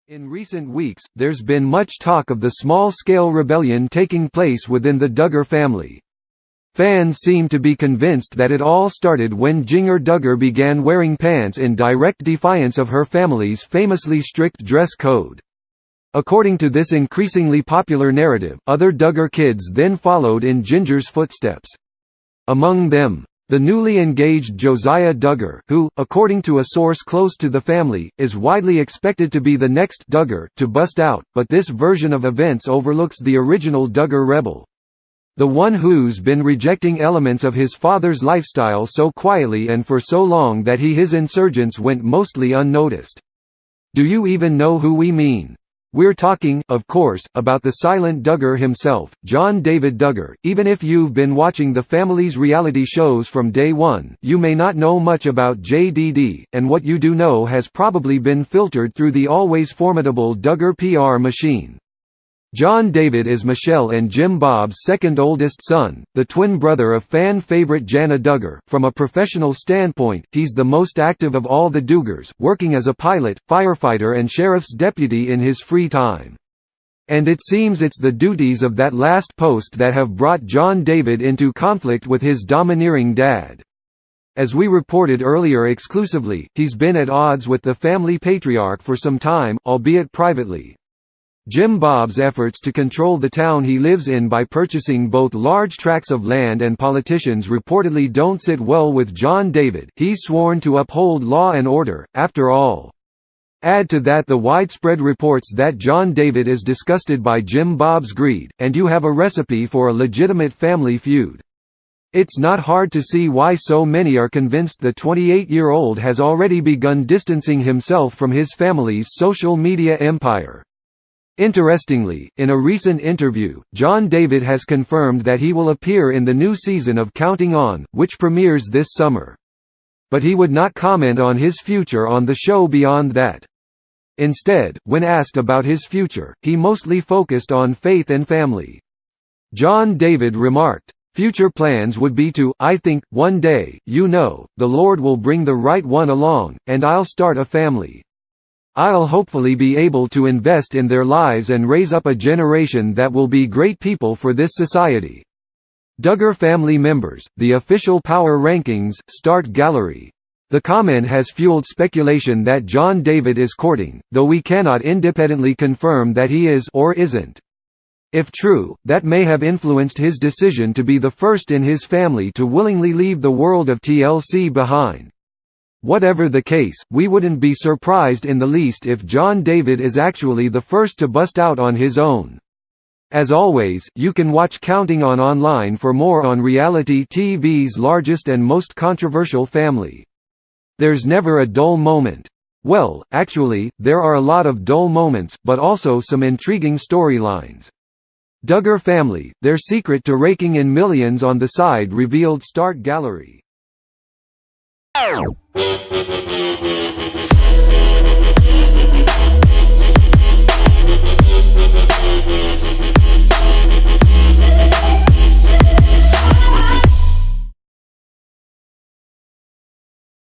In recent weeks, there's been much talk of the small-scale rebellion taking place within the Duggar family. Fans seem to be convinced that it all started when Jinger Duggar began wearing pants in direct defiance of her family's famously strict dress code. According to this increasingly popular narrative, other Duggar kids then followed in Ginger's footsteps. Among them, the newly engaged Josiah Duggar, who, according to a source close to the family, is widely expected to be the next Duggar to bust out, but this version of events overlooks the original Duggar rebel. The one who's been rejecting elements of his father's lifestyle so quietly and for so long that his insurgence went mostly unnoticed. Do you even know who we mean? We're talking, of course, about the Silent Duggar himself, John David Duggar. Even if you've been watching the family's reality shows from day one, you may not know much about JDD, and what you do know has probably been filtered through the always formidable Duggar PR machine. John David is Michelle and Jim Bob's second oldest son, the twin brother of fan favorite Jana Duggar. From a professional standpoint, he's the most active of all the Duggars, working as a pilot, firefighter and sheriff's deputy in his free time. And it seems it's the duties of that last post that have brought John David into conflict with his domineering dad. As we reported earlier exclusively, he's been at odds with the family patriarch for some time, albeit privately. Jim Bob's efforts to control the town he lives in by purchasing both large tracts of land and politicians reportedly don't sit well with John David. He's sworn to uphold law and order, after all. Add to that the widespread reports that John David is disgusted by Jim Bob's greed, and you have a recipe for a legitimate family feud. It's not hard to see why so many are convinced the 28-year-old has already begun distancing himself from his family's social media empire. Interestingly, in a recent interview, John David has confirmed that he will appear in the new season of Counting On, which premieres this summer. But he would not comment on his future on the show beyond that. Instead, when asked about his future, he mostly focused on faith and family. John David remarked, "Future plans would be to, I think, one day, the Lord will bring the right one along, and I'll start a family. I'll hopefully be able to invest in their lives and raise up a generation that will be great people for this society." Duggar family members, the official power rankings, start gallery. The comment has fueled speculation that John David is courting, though we cannot independently confirm that he is or isn't. If true, that may have influenced his decision to be the first in his family to willingly leave the world of TLC behind. Whatever the case, we wouldn't be surprised in the least if John David is actually the first to bust out on his own. As always, you can watch Counting On online for more on reality TV's largest and most controversial family. There's never a dull moment. Well, actually, there are a lot of dull moments, but also some intriguing storylines. Duggar family, their secret to raking in millions on the side revealed, start gallery.